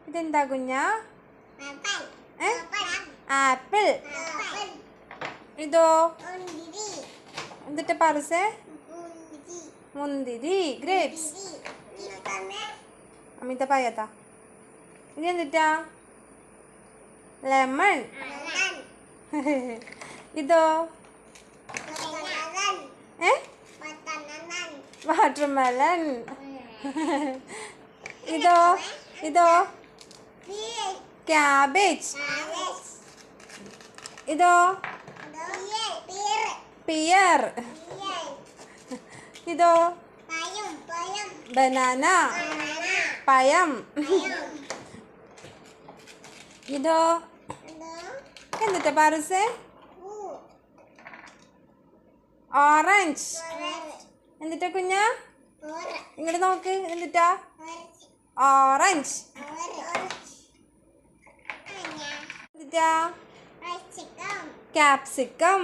ഇതെന്താ കുഞ്ഞാ? ആപ്പിൾ. ഇതോ എന്നിട്ട് പറസേ? മുന്തിരി. ഗ്രേപ്സ്. അമിത പായത്താ. ഇനി എന്നിട്ടാ? ലെമൺ. ഇതോ? വാട്ടർമെലൺ. ഇതോ? ഇതോ? ക്യാബേജ്. ഇതോ? പിയർ. ഇതോ? ബനാന. പഴം. ഇതോ? എന്നിട്ടാ പറസേ? ഓറഞ്ച്. എന്നിട്ടാ കുഞ്ഞാ? ഇങ്ങോട്ട് നോക്ക്. എന്നിട്ടാ? ഓറഞ്ച്. എന്നിട്ടാ? ക്യാപ്സിക്കം.